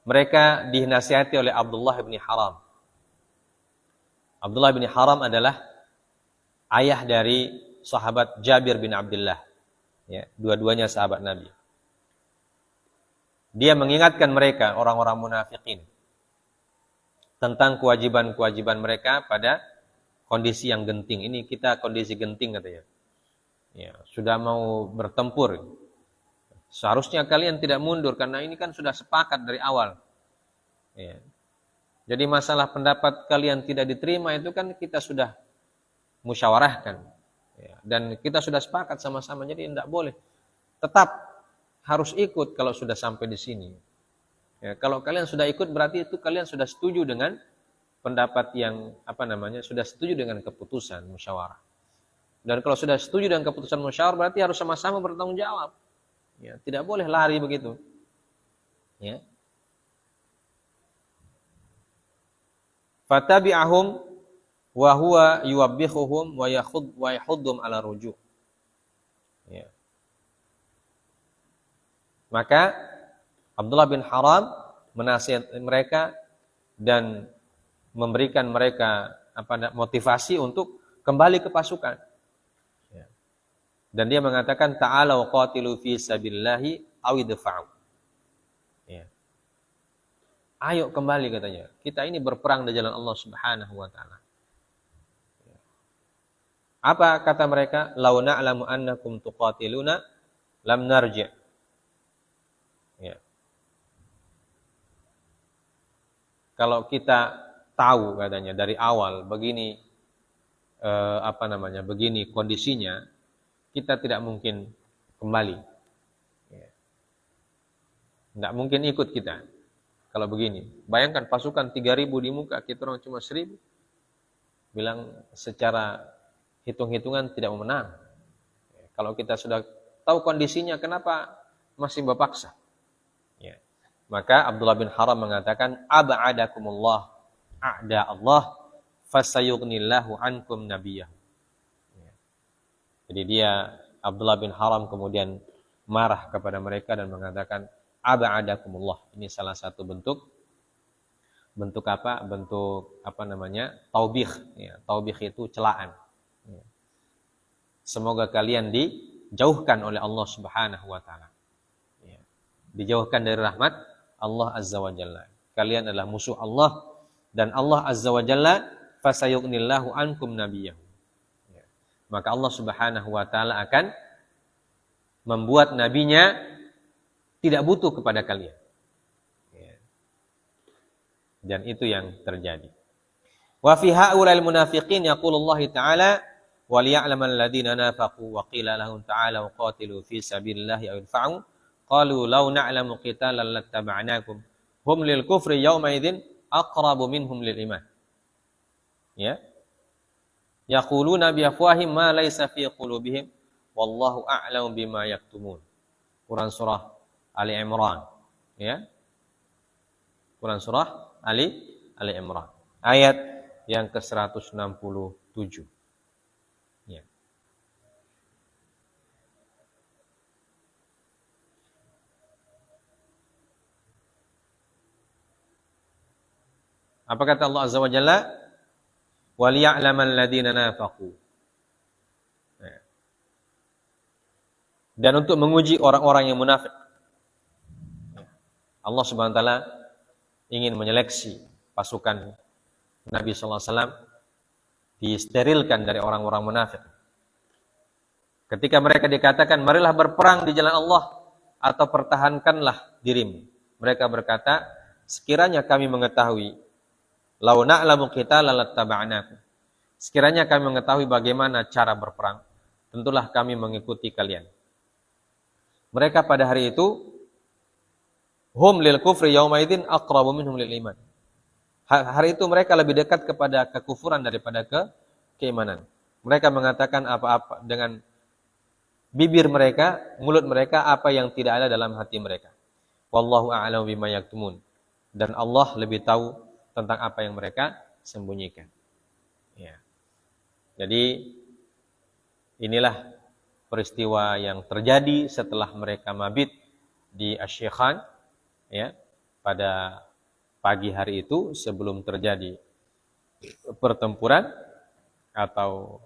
mereka dinasihati oleh Abdullah bin Haram. Abdullah bin Haram adalah ayah dari sahabat Jabir bin Abdullah. Ya, dua-duanya sahabat Nabi. Dia mengingatkan mereka, orang-orang munafikin, tentang kewajiban-kewajiban mereka pada kondisi yang genting. Ini kita kondisi genting katanya. Ya, sudah mau bertempur. Seharusnya kalian tidak mundur karena ini kan sudah sepakat dari awal. Ya. Jadi masalah pendapat kalian tidak diterima itu kan kita sudah musyawarahkan. Ya. Dan kita sudah sepakat sama-sama, jadi tidak boleh. Tetap harus ikut kalau sudah sampai di sini. Ya, kalau kalian sudah ikut berarti itu kalian sudah setuju dengan pendapat yang sudah setuju dengan keputusan musyawarah. Dan kalau sudah setuju dengan keputusan musyawarah berarti harus sama-sama bertanggung jawab. Ya, tidak boleh lari begitu. Ya. Fatabi'ahum wa huwa yuwabbikhuhum wa yahuddum 'ala ruju'. Ya. Maka Abdullah bin Haram menasihati mereka dan memberikan mereka motivasi untuk kembali ke pasukan. Ya. Dan dia mengatakan ta'ala wa qatilu fi sabilillahi aw idfa'u. Ya. Ayo kembali katanya. Kita ini berperang di jalan Allah Subhanahu wa taala. Apa kata mereka? Lau na'lamu annakum tuqatiluna lam narji'. Ya. Kalau kita tahu katanya dari awal begini begini kondisinya, kita tidak mungkin kembali. Ya. Tidak mungkin ikut kita kalau begini. Bayangkan pasukan 3.000 di muka, kita orang cuma 1.000. Bilang secara hitung-hitungan tidak mau menang. Kalau kita sudah tahu kondisinya, kenapa masih berpaksa? Ya. Maka Abdullah bin Haram mengatakan, aba'adakumullah a'da Allah fasayughnillahu ankum nabiyahu. Ya. Jadi dia, Abdullah bin Haram kemudian marah kepada mereka dan mengatakan, aba'adakumullah. Ini salah satu bentuk apa? Bentuk taubih. Ya, taubih itu celaan. Semoga kalian dijauhkan oleh Allah Subhanahu wa taala. Ya. Dijauhkan dari rahmat Allah Azza wa Jalla. Kalian adalah musuh Allah dan Allah Azza wa Jalla fasayughnillahu ankum nabiyahu. Ya. Maka Allah Subhanahu wa taala akan membuat nabinya tidak butuh kepada kalian. Ya. Dan itu yang terjadi. Wa fi haulal munafiqin yaqulullah ta'ala وَلِيَعْلَمَ الَّذِينَ نَافَقُوا وَقِيلَ لَهُمْ تَعَالَوْا قَاتِلُوا فِي سَبِيلِ اللَّهِ أَوِ ادْفَعُوا قَالُوا لَوْ نَعْلَمُ قِتَالًا لَاتَّبَعْنَاكُمْ هُمْ لِلْكُفْرِ يَوْمَئِذٍ أَقْرَبُ مِنْهُمْ لِلْإِيمَانِ. Ya. Yaquluna bi afwahihim ma laysa fi qulubihim wallahu a'lamu bima yaktumun. Quran surah Ali Imran. Ya. Quran surah Ali Imran. Ayat yang ke-167. Ya. Apa kata Allah Azza wa Jalla? وَلِيَعْلَمَ الَّذِينَ نَافَقُوا. Dan untuk menguji orang-orang yang munafik. Allah Subhanahu wa taala ingin menyeleksi pasukan Nabi sallallahu alaihi wasallam, disterilkan dari orang-orang munafik. Ketika mereka dikatakan, marilah berperang di jalan Allah atau pertahankanlah dirimu. Mereka berkata, sekiranya kami mengetahui, lau na'lamu qitalan lattaba'nakum. Sekiranya kami mengetahui bagaimana cara berperang, tentulah kami mengikuti kalian. Mereka pada hari itu, hum lil kufri yaumaidin aqrabu minhum lil iman. Hari itu mereka lebih dekat kepada kekufuran daripada keimanan. Mereka mengatakan apa-apa dengan bibir mereka, mulut mereka, apa yang tidak ada dalam hati mereka. Wallahu a'lamu bima yaktumun. Dan Allah lebih tahu tentang apa yang mereka sembunyikan. Ya. Jadi inilah peristiwa yang terjadi setelah mereka mabit di Asy-Syaikhan, ya, pada pagi hari itu sebelum terjadi pertempuran atau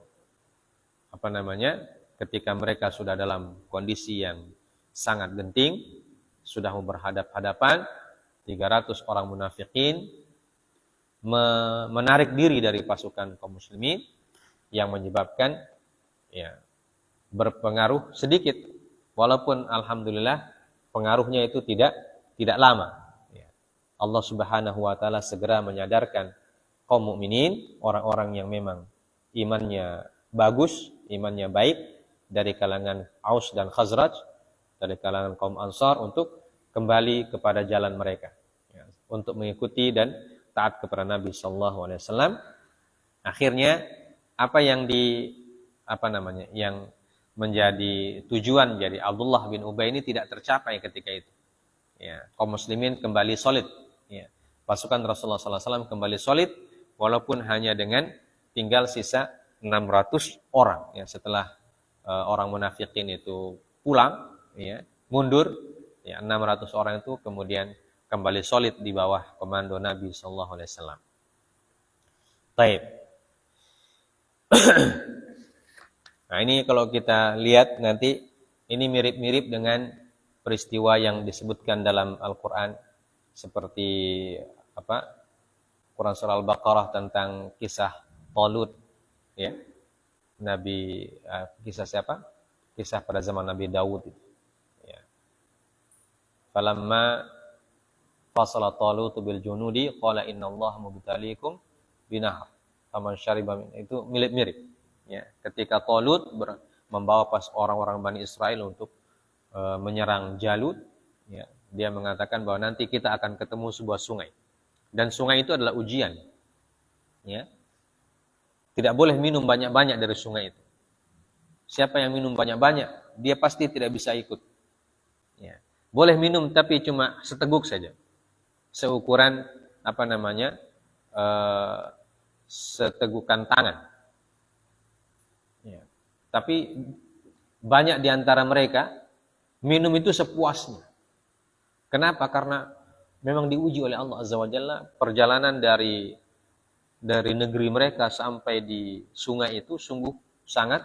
ketika mereka sudah dalam kondisi yang sangat genting, sudah berhadap-hadapan, 300 orang munafikin menarik diri dari pasukan kaum muslimin yang menyebabkan berpengaruh sedikit, walaupun alhamdulillah pengaruhnya itu tidak lama. Allah Subhanahu wa taala segera menyadarkan kaum mukminin, orang-orang yang memang imannya bagus, imannya baik, dari kalangan Aus dan Khazraj, dari kalangan kaum Ansar, untuk kembali kepada jalan mereka, untuk mengikuti dan taat kepada Nabi sallallahu alaihi wasallam. Akhirnya apa yang yang menjadi tujuan dari Abdullah bin Ubay ini tidak tercapai ketika itu. Kaum muslimin kembali solid. Pasukan Rasulullah sallallahu alaihi wasallam kembali solid, walaupun hanya dengan tinggal sisa 600 orang. Setelah orang munafikin itu pulang, mundur, 600 orang itu kemudian kembali solid di bawah komando Nabi sallallahu alaihi wasallam. Baik. Nah, ini kalau kita lihat nanti, ini mirip-mirip dengan peristiwa yang disebutkan dalam Al-Quran seperti Quran surah Al-Baqarah tentang kisah Talut, ya. Kisah siapa? Kisah pada zaman Nabi Daud itu. Ya. Falamma fasala Talut bil junudi qala innallaha mubtaliikum binahar. Faman syariba itu mirip-mirip. Ya, ketika Talut membawa pas orang-orang Bani Israel untuk menyerang Jalut, ya, dia mengatakan bahwa nanti kita akan ketemu sebuah sungai. Dan sungai itu adalah ujian. Ya. Tidak boleh minum banyak-banyak dari sungai itu. Siapa yang minum banyak-banyak, dia pasti tidak bisa ikut. Ya. Boleh minum tapi cuma seteguk saja. Seukuran setegukan tangan. Ya. Tapi banyak di antara mereka minum itu sepuasnya. Kenapa? Karena memang diuji oleh Allah Azza wa Jalla. Perjalanan dari negeri mereka sampai di sungai itu sungguh sangat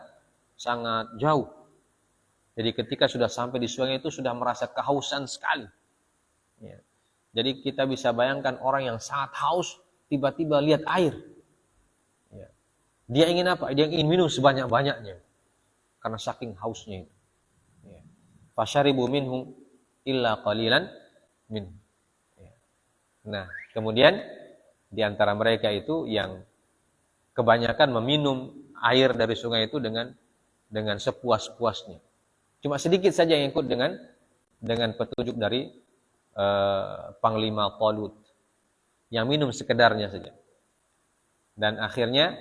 jauh. Jadi ketika sudah sampai di sungai itu sudah merasa kehausan sekali. Ya. Jadi kita bisa bayangkan orang yang sangat haus tiba-tiba lihat air. Ya. Dia ingin apa? Dia ingin minum sebanyak-banyaknya karena saking hausnya itu. Ya. Fasyaribu minhu illa qalilan min. Ya. Nah, kemudian di antara mereka itu yang kebanyakan meminum air dari sungai itu dengan sepuas-puasnya. Cuma sedikit saja yang ikut dengan petunjuk dari Panglima Talut yang minum sekedarnya saja. Dan akhirnya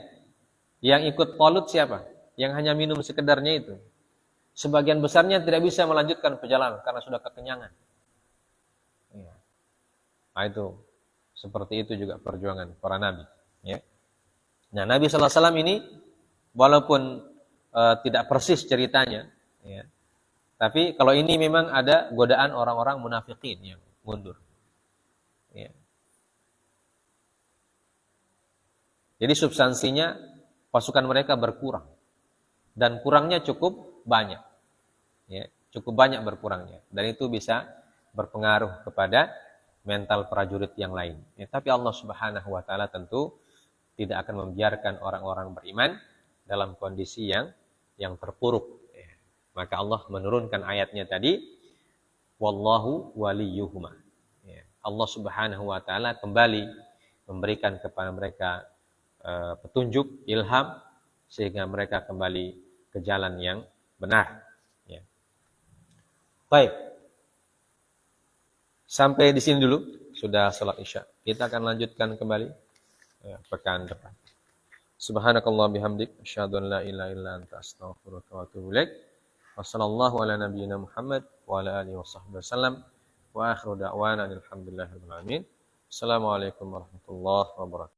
yang ikut Talut siapa? Yang hanya minum sekedarnya itu. Sebagian besarnya tidak bisa melanjutkan perjalanan karena sudah kekenyangan. Ya. Nah, itu seperti itu juga perjuangan para nabi. Ya. Nah, Nabi SAW ini walaupun tidak persis ceritanya, ya, tapi kalau ini memang ada godaan orang-orang munafikin yang mundur. Ya. Jadi substansinya pasukan mereka berkurang dan kurangnya cukup banyak. Ya, cukup banyak berkurangnya dan itu bisa berpengaruh kepada mental prajurit yang lain. Ya, tapi Allah Subhanahu wa taala tentu tidak akan membiarkan orang-orang beriman dalam kondisi yang terpuruk. Ya. Maka Allah menurunkan ayatnya tadi, wallahu waliyuhuma. Ya. Allah Subhanahu wa taala kembali memberikan kepada mereka petunjuk, ilham sehingga mereka kembali ke jalan yang benar. Ya. Baik. Sampai di sini dulu, sudah salat Isya. Kita akan lanjutkan kembali pekan depan. Subhanakallah bihamdik, asyhadu an la ilaha illa anta astaghfiruka wa atubu ilaik. Wassallallahu ala nabiyyina Muhammad wa ala alihi washabbihi wasallam. Wa akhiru da'wana alhamdulillahirabbil alamin. Assalamualaikum warahmatullahi wabarakatuh.